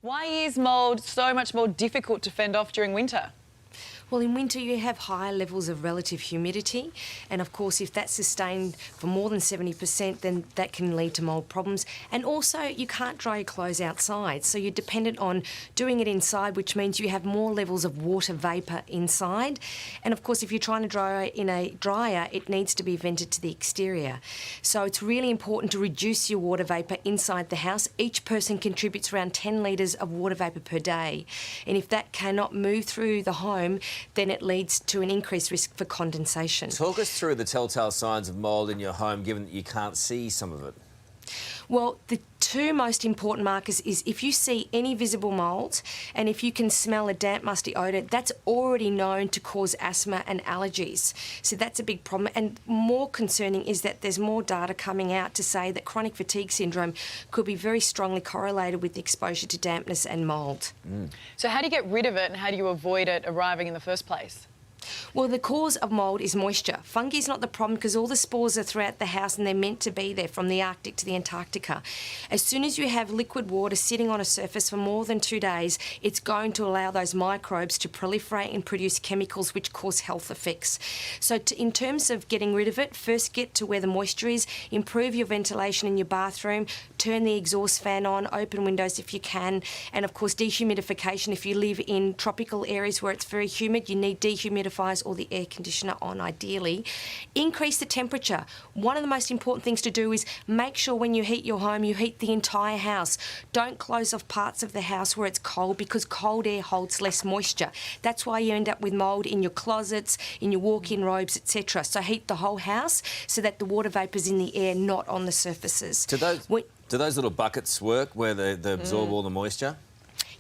Why is mould so much more difficult to fend off during winter? Well, in winter you have higher levels of relative humidity, and of course if that's sustained for more than 70%, then that can lead to mould problems. And also you can't dry your clothes outside, so you're dependent on doing it inside, which means you have more levels of water vapour inside. And of course if you're trying to dry in a dryer, it needs to be vented to the exterior. So it's really important to reduce your water vapour inside the house. Each person contributes around 10 litres of water vapour per day, and if that cannot move through the home, then it leads to an increased risk for condensation. Talk us through the telltale signs of mould in your home, given that you can't see some of it. Well, the two most important markers is if you see any visible mould and if you can smell a damp, musty odour, that's already known to cause asthma and allergies. So that's a big problem. And more concerning is that there's more data coming out to say that chronic fatigue syndrome could be very strongly correlated with exposure to dampness and mould. So how do you get rid of it and how do you avoid it arriving in the first place? Well, the cause of mould is moisture. Fungi is not the problem because all the spores are throughout the house and they're meant to be there from the Arctic to the Antarctica. As soon as you have liquid water sitting on a surface for more than 2 days, it's going to allow those microbes to proliferate and produce chemicals which cause health effects. So in terms of getting rid of it, first get to where the moisture is, improve your ventilation in your bathroom, turn the exhaust fan on, open windows if you can, and of course dehumidification. If you live in tropical areas where it's very humid, you need dehumidifiers or the air conditioner on ideally. Increase the temperature. One of the most important things to do is make sure when you heat your home, you heat the entire house. Don't close off parts of the house where it's cold because cold air holds less moisture. That's why you end up with mould in your closets, in your walk-in robes, etc. So heat the whole house so that the water vapour's in the air, not on the surfaces. Do those little buckets work where they absorb all the moisture?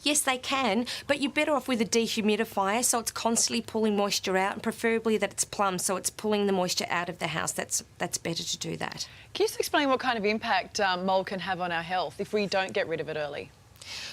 Yes, they can, but you're better off with a dehumidifier, so it's constantly pulling moisture out, and preferably that it's plumb, so it's pulling the moisture out of the house. That's better to do that. Can you just explain what kind of impact mould can have on our health if we don't get rid of it early?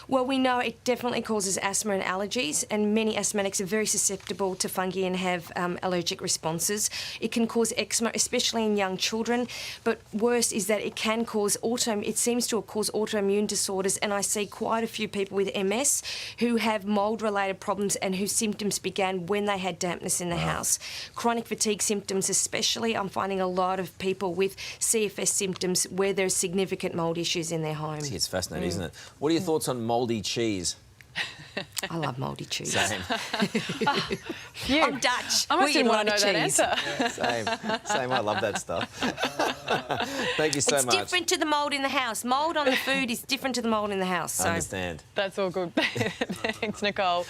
Well, we know it definitely causes asthma and allergies, and many asthmatics are very susceptible to fungi and have allergic responses. It can cause eczema, especially in young children, but worse is that it can cause it seems to cause autoimmune disorders, and I see quite a few people with MS who have mould-related problems and whose symptoms began when they had dampness in the house. Chronic fatigue symptoms especially, I'm finding a lot of people with CFS symptoms where there's significant mould issues in their home. See, it's fascinating, isn't it? What are your thoughts on mouldy cheese? I love mouldy cheese. Same. I'm Dutch. I must We want to know cheese. that answer. Yeah, same. I love that stuff. Thank you so much. It's different to the mould in the house. Mould on the food is different to the mould in the house. So. I understand. That's all good. Thanks, Nicole.